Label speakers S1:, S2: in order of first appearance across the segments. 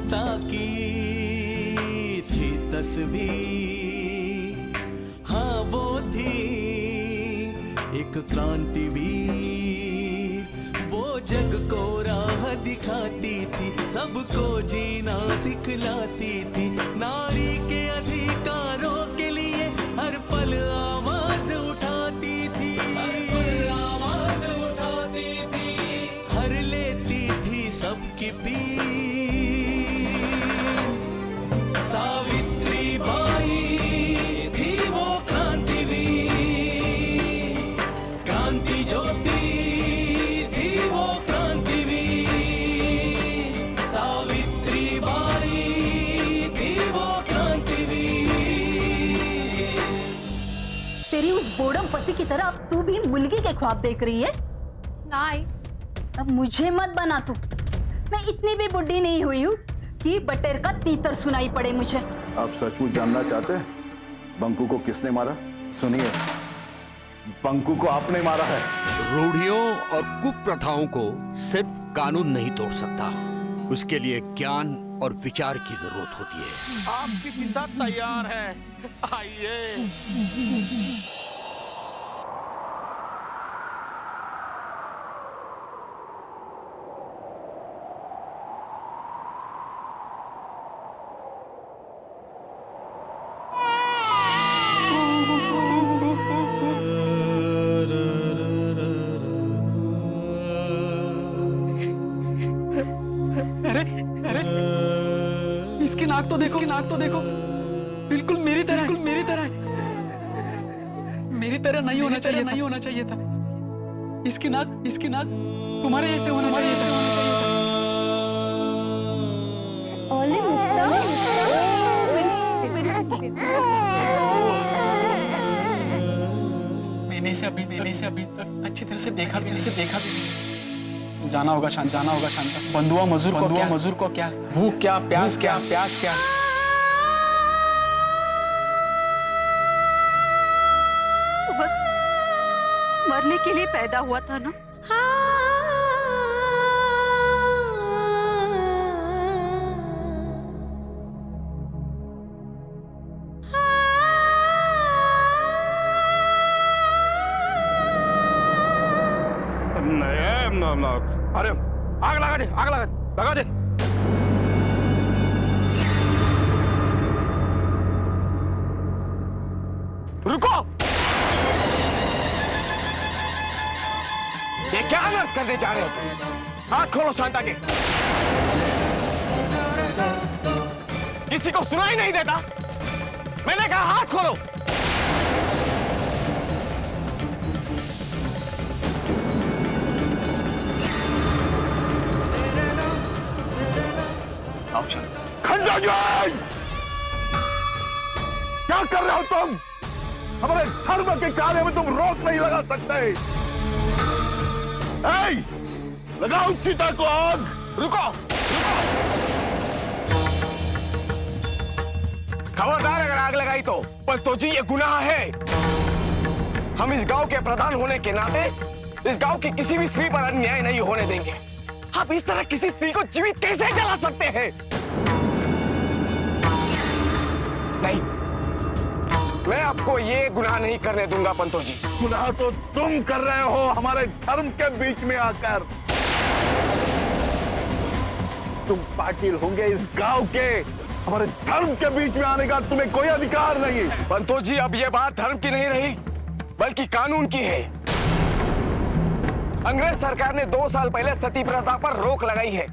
S1: माता की थी तस्वीर, हाँ वो थी एक क्रांतिवीर। वो जग को राह दिखाती थी, सबको जीना सिखलाती थी। नारी के अधिकारों के लिए हर पल आवाज उठाती थी, आवाज उठाती थी। हर लेती थी सबकी पीर। सावित्री बाई थी वो क्रांतिवीर, क्रांति ज्योति थी वो क्रांतिवीर। सावित्री बाई थी वो क्रांतिवीर।
S2: तेरी उस बोडम पति की तरह अब तू भी मुलगी के ख्वाब देख रही है?
S3: नहीं।
S2: अब मुझे मत बना तू। मैं इतनी भी बुढ़ी नहीं हुई हूँ कि बटेर का तीतर सुनाई पड़े मुझे।
S4: आप सचमुच जानना चाहते हैं बंकू को किसने मारा? सुनिए, बंकू को आपने मारा है।
S5: रूढ़ियों और कुप्रथाओं को सिर्फ कानून नहीं तोड़ सकता, उसके लिए ज्ञान और विचार की जरूरत होती है।
S6: आपकी पिता तैयार है, आइए।
S7: इसकी नाक तो देखो, बिल्कुल मेरी तरह है। मेरी तरह नहीं होना चाहिए था। इसकी नाक तुम्हारे जैसे होना चाहिए था। मैंने इसे अभी तक अच्छी तरह से देखा भी नहीं। जाना होगा शांत। बंधुआ मजूर को क्या भूख, क्या प्यास, क्या
S2: तू बस मरने के लिए पैदा हुआ था ना?
S6: अरे आग लगा दे। रुको, ये क्या अनर्थ करने जा रहे हो तुम? हाथ खोलो शांता के। किसी को सुनाई नहीं देता? मैंने कहा हाथ खोलो। खंडोजी, क्या कर रहे हो तुम? हमारे धर्म के कार्य में तुम रोक नहीं लगा सकते। लगाओ सीता को आग। रुको। खबरदार, अगर आग लगाई तो जी ये गुनाह है। हम इस गांव के प्रधान होने के नाते इस गांव की किसी भी स्त्री पर अन्याय नहीं होने देंगे। आप इस तरह किसी स्त्री को जीवित कैसे जला सकते हैं? नहीं, मैं आपको ये गुनाह नहीं करने दूंगा पंतो जी। गुनाह तो तुम कर रहे हो हमारे धर्म के बीच में आकर। तुम पाटिल होंगे इस गांव के, हमारे धर्म के बीच में आने का तुम्हें कोई अधिकार नहीं। पंतो जी, अब ये बात धर्म की नहीं रही बल्कि कानून की है। अंग्रेज सरकार ने 2 साल पहले सती प्रथा पर रोक लगाई है,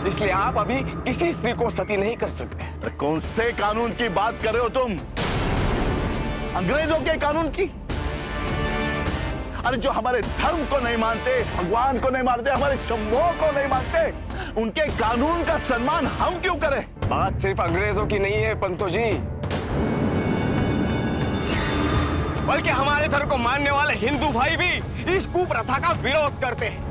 S6: इसलिए आप अभी किसी स्त्री को सती नहीं कर सकते। कौन से कानून की बात कर रहे हो तुम? अंग्रेजों के कानून की? अरे जो हमारे धर्म को नहीं मानते, भगवान को नहीं मानते, हमारे शंभो को नहीं मानते, उनके कानून का सम्मान हम क्यों करें? बात सिर्फ अंग्रेजों की नहीं है पंतो जी, बल्कि हमारे धर्म को मानने वाले हिंदू भाई भी इस कुप्रथा का विरोध करते हैं।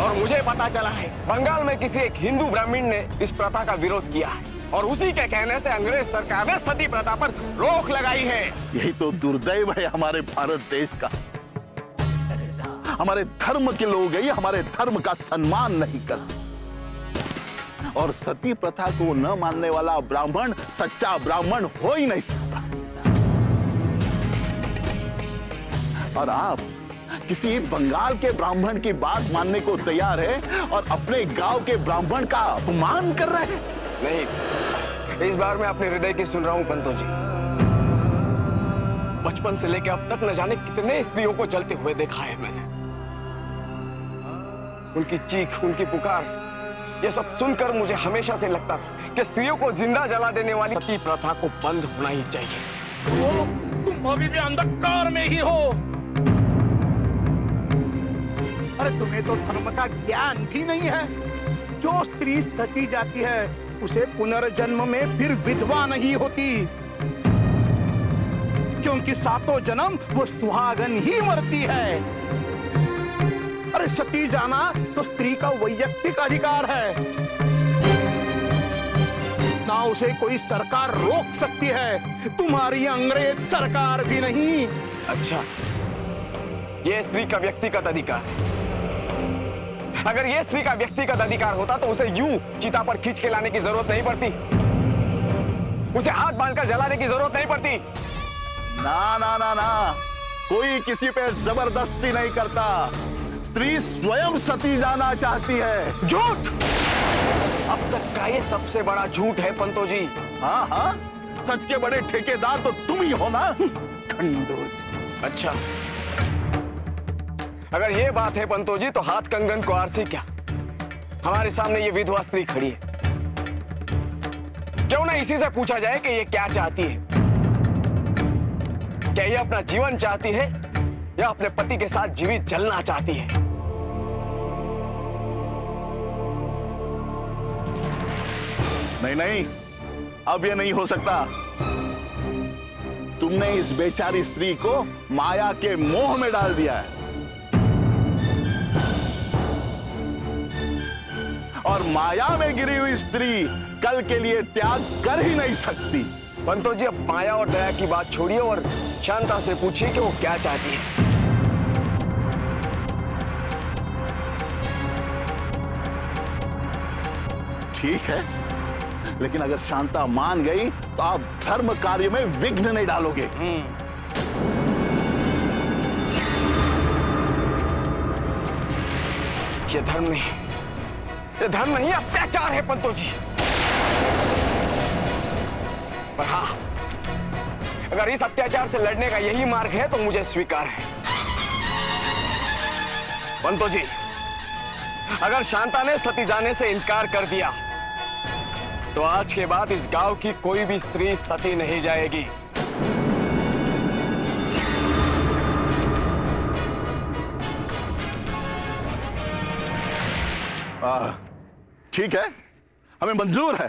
S6: और मुझे पता चला है बंगाल में किसी एक हिंदू ब्राह्मण ने इस प्रथा का विरोध किया है और उसी के कहने से अंग्रेज सरकार ने सती प्रथा पर रोक लगाई है। यही तो दुर्दैव है हमारे भारत देश का।
S4: हमारे धर्म के लोग ही हमारे धर्म का सम्मान नहीं करते। और सती प्रथा को न मानने वाला ब्राह्मण सच्चा ब्राह्मण हो ही नहीं सकता। और आप किसी बंगाल के ब्राह्मण की बात मानने को तैयार है और अपने गांव के ब्राह्मण का अपमान कर रहे हैं।
S6: नहीं, इस बार मैं अपने हृदय की सुन रहा हूं पंतो जी। बचपन से लेकर अब तक न जाने कितने स्त्रियों को जलते हुए देखा है मैंने। उनकी चीख, उनकी पुकार, ये सब सुनकर मुझे हमेशा से लगता था कि स्त्रियों को जिंदा जला देने वाली सती प्रथा को बंद होना ही चाहिए।
S3: तुम अभी भी अंधकार में ही हो। अरे तुम्हें तो धर्म का ज्ञान भी नहीं है। जो स्त्री सती जाती है उसे पुनर्जन्म में फिर विधवा नहीं होती, क्योंकि सातों जन्म वो सुहागन ही मरती है। अरे सती जाना तो स्त्री का वैयक्तिक अधिकार है, ना उसे कोई सरकार रोक सकती है, तुम्हारी अंग्रेज सरकार भी नहीं।
S6: अच्छा, ये स्त्री का व्यक्तिगत अधिकार है। अगर ये स्त्री का व्यक्तिगत अधिकार होता तो उसे यूं चिता पर खींच के लाने की जरूरत नहीं पड़ती, उसे हाथ बांधकर जलाने की जरूरत नहीं पड़ती।
S4: ना ना ना ना, कोई किसी पे जबरदस्ती नहीं करता। स्त्री स्वयं सती जाना चाहती है।
S6: झूठ! अब तक का ये सबसे बड़ा झूठ है पंतो जी।
S4: हाँ हाँ, सच के बड़े ठेकेदार तो तुम ही हो ना। खंडोज।
S6: अच्छा, अगर ये बात है पंतो जी तो हाथ कंगन को आरसी क्या, हमारे सामने ये विधवा स्त्री खड़ी है। क्यों ना इसी से पूछा जाए कि ये क्या चाहती है। क्या ये अपना जीवन चाहती है या अपने पति के साथ जीवित जलना चाहती है?
S4: नहीं नहीं, अब ये नहीं हो सकता। तुमने इस बेचारी स्त्री को माया के मोह में डाल दिया है, और माया में गिरी हुई स्त्री कल के लिए त्याग कर ही नहीं सकती।
S6: पंतो जी, अब माया और दया की बात छोड़िए और शांता से पूछिए कि वो क्या चाहती है।
S4: ठीक है, लेकिन अगर शांता मान गई तो आप धर्म कार्य में विघ्न नहीं डालोगे।
S6: ये धर्म नहीं, ये धर्म नहीं, अत्याचार है पंतो जी। पर हाँ, अगर इस अत्याचार से लड़ने का यही मार्ग है तो मुझे स्वीकार है। पंतो जी, अगर शांता ने सती जाने से इनकार कर दिया तो आज के बाद इस गांव की कोई भी स्त्री सती नहीं जाएगी।
S4: ठीक है, हमें मंजूर है।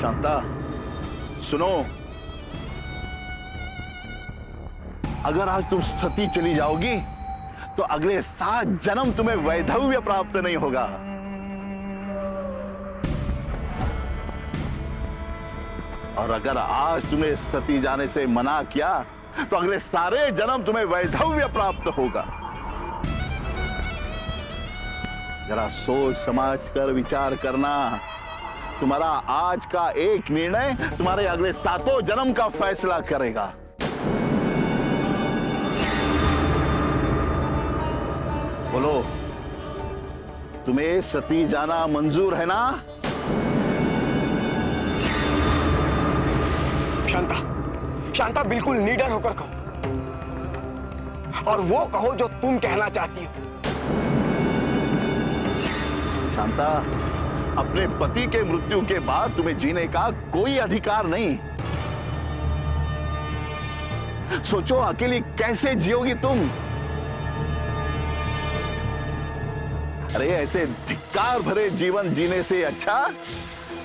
S4: शांता सुनो, अगर आज तुम सती चली जाओगी तो अगले 7 जन्म तुम्हें वैधव्य प्राप्त नहीं होगा। और अगर आज तुम्हें सती जाने से मना किया तो अगले सारे जन्म तुम्हें वैधव्य प्राप्त होगा। जरा सोच समझ कर विचार करना। तुम्हारा आज का एक निर्णय तुम्हारे अगले 7 जन्म का फैसला करेगा। बोलो, तुम्हें सती जाना मंजूर है ना?
S6: शांता, शांता बिल्कुल निडर होकर कहो, और वो कहो जो तुम कहना चाहती हो।
S4: शांता, अपने पति के मृत्यु के बाद तुम्हें जीने का कोई अधिकार नहीं। सोचो, अकेली कैसे जियोगी तुम? अरे ऐसे धिक्कार भरे जीवन जीने से अच्छा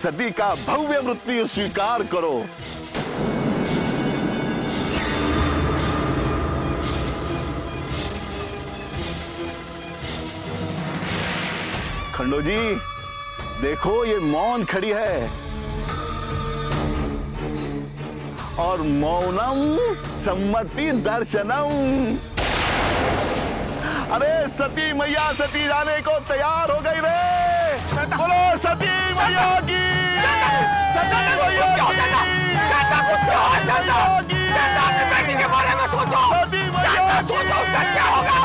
S4: सती का भव्य मृत्यु स्वीकार करो। खंडो जी, देखो ये मौन खड़ी है और मौनम सम्मति दर्शनम। अरे सती मैया सती जाने को तैयार हो गई रे। बोलो सती मैया की। सती मैया की।
S6: बेटी के बारे में सोचो।
S4: सती मैया
S6: सोचो उसका क्या होगा।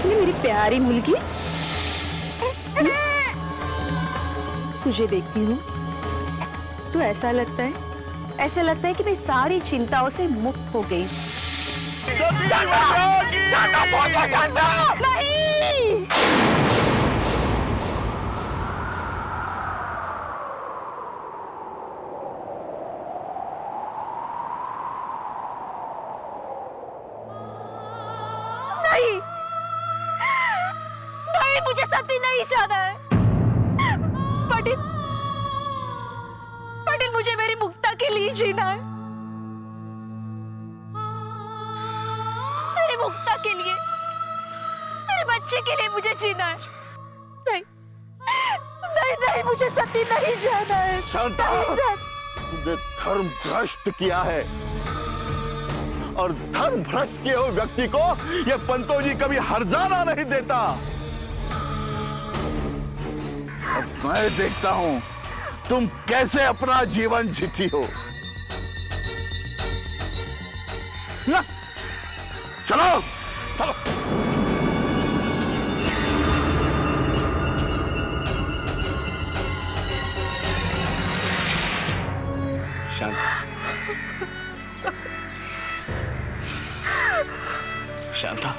S2: ये मेरी प्यारी मुल्की, तुझे देखती हूँ तो ऐसा लगता है कि मैं सारी चिंताओं से मुक्त हो गई। नहीं। नहीं, मुझे सती नहीं जाना है। पाटिल, मुझे मेरी मुक्ता के लिए जीना है। मेरी मुक्ता के लिए, मेरे बच्चे के लिए मुझे जीना है। नहीं, मुझे सती नहीं जाना है।
S4: शांता, तुमने धर्म भ्रष्ट किया है और धर्म भ्रष्ट किए हुए व्यक्ति को ये पंतोजी कभी हर्जाना नहीं देता। अब मैं देखता हूं तुम कैसे अपना जीवन जीती हो। ना, चलो चलो।
S6: शांता,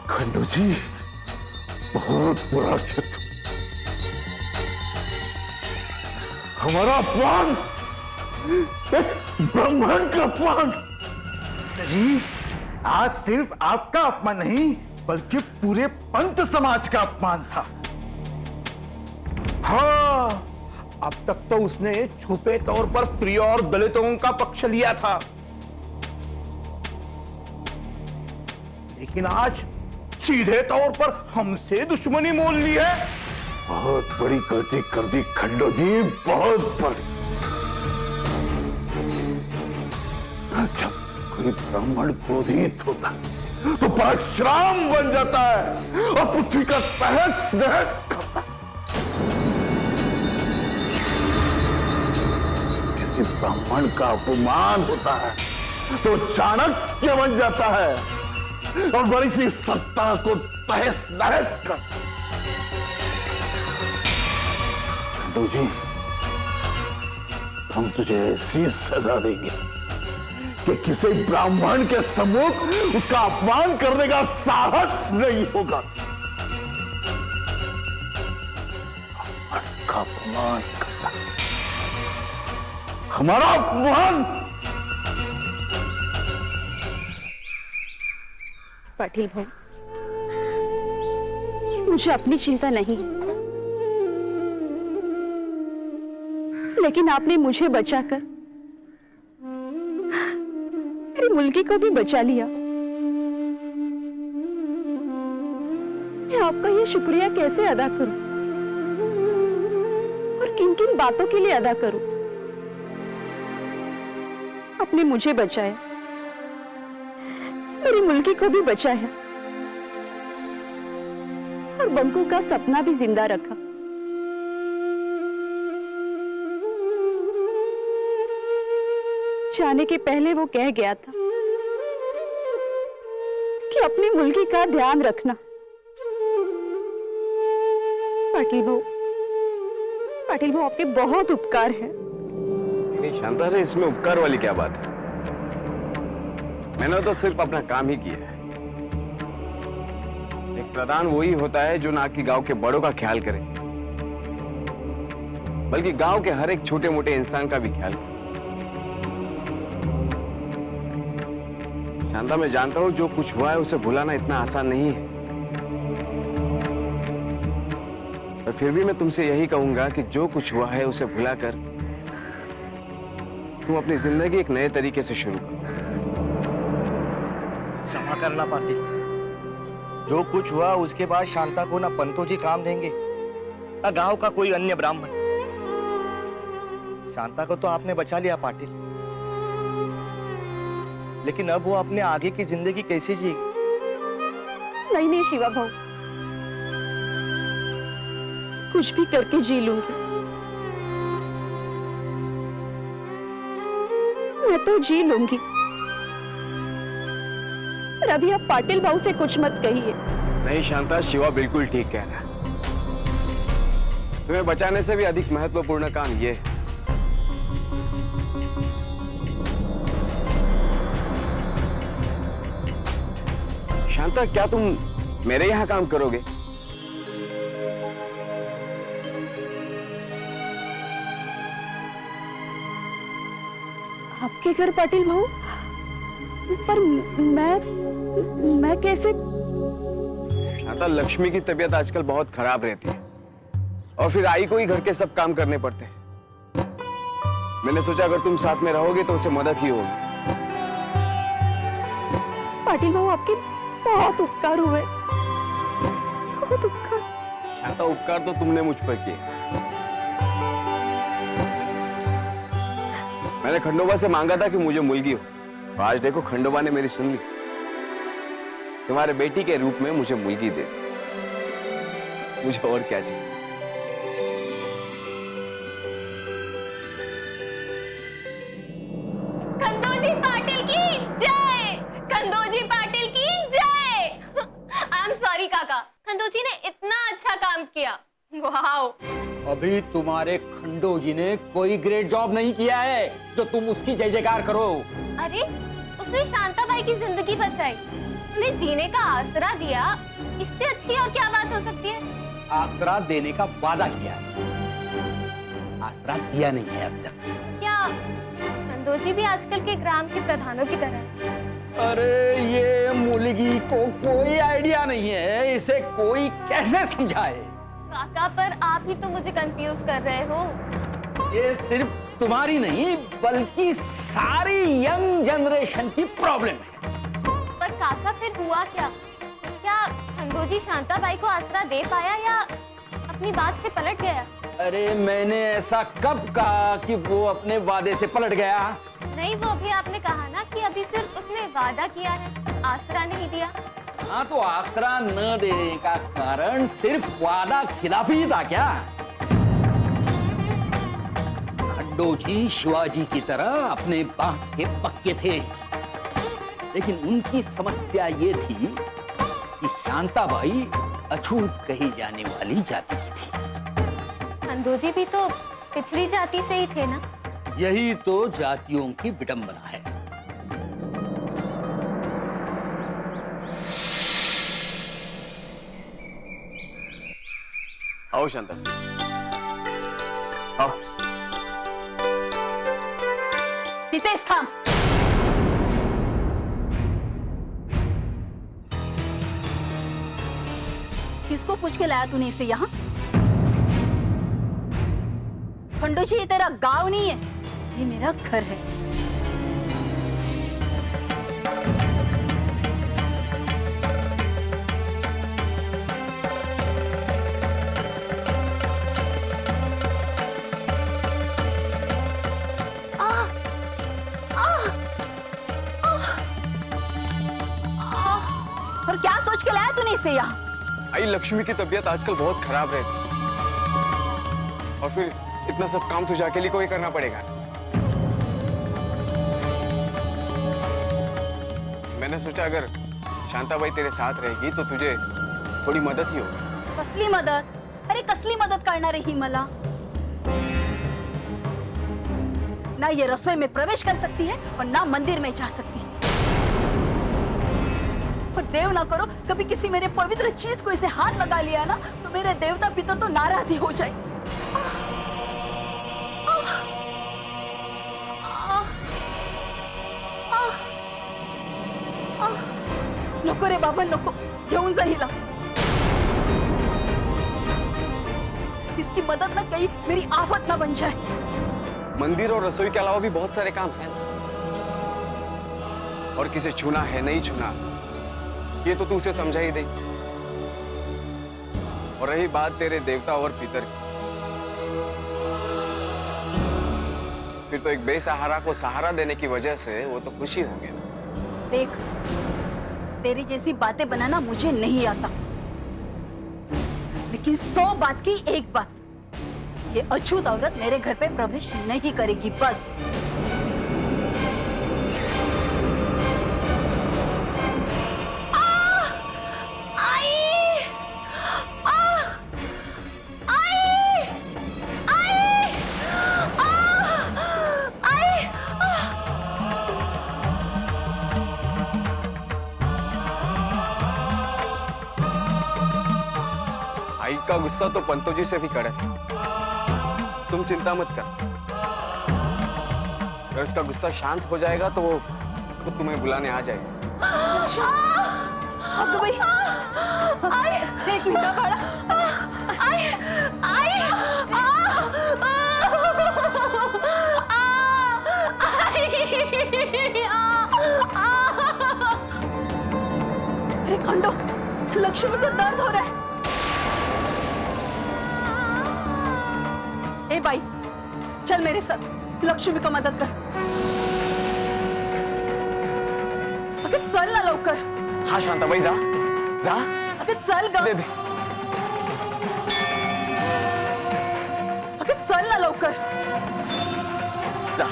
S4: खंडू जी, बहुत बुरा किया तुम। हमारा अपमान, ब्राह्मण का अपमान।
S3: जी, आज सिर्फ आपका अपमान नहीं बल्कि पूरे पंत समाज का अपमान था। हाँ, अब तक तो उसने छुपे तौर पर स्त्री और दलितों का पक्ष लिया था, लेकिन आज सीधे तौर पर हमसे दुश्मनी मोल ली है।
S4: बहुत बड़ी गलती कर दी खंडू जी, बहुत बड़ी। जब कोई ब्राह्मण क्रोधित होता तो परशुराम बन जाता है और पृथ्वी का तहस नहस करता। किसी ब्राह्मण का अपमान होता है तो चाणक्य बन जाता है और बड़ी सी सत्ता को तहस नहस कर। खंडू जी, हम तुझे ऐसी सजा देंगे कि किसी ब्राह्मण के सम्मुख उसका अपमान करने का साहस नहीं होगा। का अपमान करता, हमारा अपमान।
S2: पाटिल भाई, मुझे अपनी चिंता नहीं, लेकिन आपने मुझे बचाकर मेरी मुल्की को भी बचा लिया। मैं आपका ये शुक्रिया कैसे अदा करूं और किन किन बातों के लिए अदा करूं? आपने मुझे बचाया, मेरी मुल्की को भी बचाया और बंकू का सपना भी जिंदा रखा। जाने के पहले वो कह गया था कि अपनी मुल्की का ध्यान रखना। पाटिल भाऊ, आपके बहुत उपकार है।
S6: नहीं शांता, रे इसमें उपकार वाली क्या बात है? मैंने तो सिर्फ अपना काम ही किया है। एक प्रधान वही होता है जो ना कि गांव के बड़ों का ख्याल करे, बल्कि गांव के हर एक छोटे मोटे इंसान का भी ख्याल करे। शांता, मैं जानता हूं जो कुछ हुआ है उसे भुलाना इतना आसान नहीं है, फिर भी मैं तुमसे यही कहूंगा कि जो कुछ हुआ है उसे भुलाकर तुम अपनी जिंदगी एक नए तरीके से शुरू करो।
S3: क्षमा करना पाटिल, जो कुछ हुआ उसके बाद शांता को ना पंतो जी काम देंगे ना गांव का कोई अन्य ब्राह्मण। शांता को तो आपने बचा लिया पाटिल, लेकिन अब वो अपने आगे की जिंदगी कैसे जिएगी?
S2: नहीं नहीं शिवा भाऊ, कुछ भी करके जी लूंगी। मैं तो जी लूंगी, पर अभी आप पाटिल भाऊ से कुछ मत कहिए।
S6: नहीं शांता, शिवा बिल्कुल ठीक कह रहा है। तुम्हें बचाने से भी अधिक महत्वपूर्ण काम ये है। शांता, क्या तुम मेरे यहाँ काम करोगे?
S2: आपके घर पाटिल भाऊ? पर मैं कैसे?
S6: शांता, लक्ष्मी की तबीयत आजकल बहुत खराब रहती है और फिर आई को ही घर के सब काम करने पड़ते हैं। मैंने सोचा अगर तुम साथ में रहोगे तो उसे मदद ही होगी।
S2: पाटिल भाऊ, आपके बहुत उपकार हुए, बहुत उपकार।
S6: शांता, उपकार तो तुमने मुझ पर किए। मैंने खंडोबा से मांगा था कि मुझे मुलगी हो, तो आज देखो खंडोबा ने मेरी सुन ली। तुम्हारे बेटी के रूप में मुझे मुलगी दे। मुझे और क्या चाहिए?
S8: कंदोजी पाटिल की जय, कंदोजी पाटिल की जय। आई एम सॉरी काका, कंदोजी ने इतना अच्छा काम किया। वाओ।
S9: अभी तुम्हारे खंडो जी ने कोई ग्रेट जॉब नहीं किया है जो तुम उसकी जय जयकार करो।
S8: अरे उसने शांताबाई की जिंदगी बचाई, उन्हें जीने का आसरा दिया, इससे अच्छी और क्या बात हो सकती है?
S9: आसरा देने का वादा किया, आसरा दिया नहीं है अब तक।
S8: क्या कंदोजी भी आजकल के ग्राम के प्रधानों की तरह है?
S9: अरे ये मुलगी को कोई आइडिया नहीं है, इसे कोई कैसे समझाए?
S8: काका, पर आप ही तो मुझे कंफ्यूज कर रहे हो।
S9: ये सिर्फ तुम्हारी नहीं बल्कि सारी यंग जनरेशन की प्रॉब्लम है।
S8: पर काका, फिर हुआ क्या? क्या कंदोजी शांताबाई को आसरा दे पाया या अपनी बात से पलट गया?
S9: अरे मैंने ऐसा कब कहा कि वो अपने वादे से पलट गया?
S8: नहीं, वो अभी आपने कहा ना कि अभी सिर्फ उसने वादा किया है, आसरा नहीं दिया।
S9: हाँ, तो आसरा न देने का कारण सिर्फ वादा खिलाफी था क्या? खंडो जी शिवाजी की तरह अपने बाप के पक्के थे, लेकिन उनकी समस्या ये थी कि शांताबाई अछूत कही जाने वाली जाति की थी।
S8: कंदोजी भी तो पिछड़ी जाति से ही थे ना?
S9: यही तो जातियों की विडंबना है।
S6: आओ शांता, आओ।
S2: तिथेच थांब। किसको पूछ के लाया तूने इसे यहाँ? खंडो जी, ये तेरा गांव नहीं है, ये मेरा घर है। और क्या सोच के लाया तूने इसे यहाँ?
S6: आई, लक्ष्मी की तबीयत आजकल बहुत खराब रहती है और फिर इतना सब काम तुझे अकेली को ही करना पड़ेगा। मैंने सोचा अगर शांताबाई तेरे साथ रहेगी तो तुझे थोड़ी मदद ही होगी।
S2: कसली मदत? अरे कसली मदत करणार ही मला? ना ये रसोई में प्रवेश कर सकती है और ना मंदिर में जा सकती है। पर देव ना करो कभी किसी मेरे पवित्र चीज को इसे हाथ लगा लिया ना तो मेरे देवता पितर तो नाराज ही हो जाए। नको रे बाबा, नको, घेऊन जा हिला। आपकी मदद न कहीं मेरी आफत न बन जाए।
S6: मंदिर और रसोई के अलावा भी बहुत सारे काम हैं और किसे छूना है नहीं छूना ये तो तू उसे समझा ही दे। और रही बात तेरे देवता और पितर की, फिर तो एक बेसहारा को सहारा देने की वजह से वो तो खुशी हो गया।
S2: देख, तेरी जैसी बातें बनाना मुझे नहीं आता, लेकिन 100 बात की एक बात, ये अछूत औरत मेरे घर पे प्रवेश नहीं करेगी बस।
S6: आई का गुस्सा तो पंतो जी से भी कड़क है, तुम चिंता मत कर। अगर उसका गुस्सा शांत हो जाएगा तो वो खुद तुम्हें बुलाने आ जाएगा।
S2: अब भाई, एक मिनट बड़ा, अरे खंडो, लक्ष्मी को दर्द हो रहा है। ए भाई, चल मेरे साथ, लक्ष्मी को मदद कर। अबे चल ना लवकर।
S6: हाँ शांताबाई, जा जा।
S2: अबे चल ग।
S6: दे दे।
S2: अबे चल ना लवकर।
S6: जा।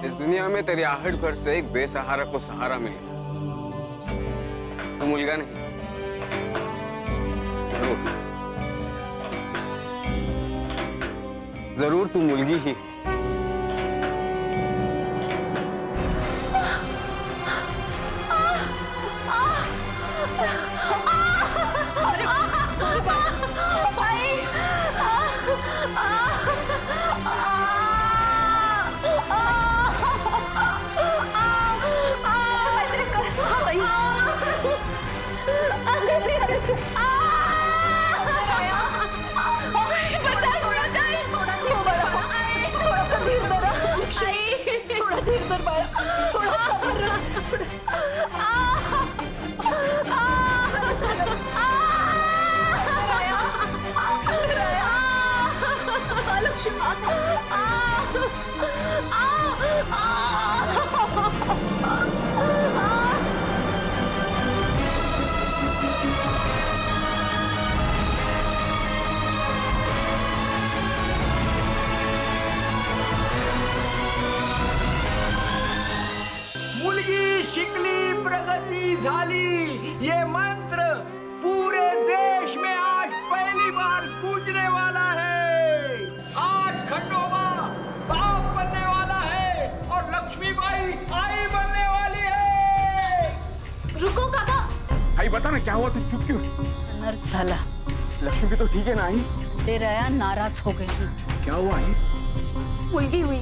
S6: इस दुनिया में तेरी आहट भर से एक बेसहारा को सहारा मिले, तू मुलगा नहीं, जरूर तू मुलगी ही।
S3: मुलगी शिकली प्रगती झाली, ये मंत्र पूरे देश में आज पहली बार गूंजने वाला है। आज खंडोबा बाप बनने वाला है और लक्ष्मीबाई आई बनने वाली है।
S8: रुको काका।
S6: आई बता ना क्या हुआ, तू चुप क्यों?
S2: अनर्थ झाला।
S6: लक्ष्मी भी तो ठीक है ना आई?
S2: ते रया नाराज हो गई।
S6: क्या हुआ आई?
S2: मुलगी हुई।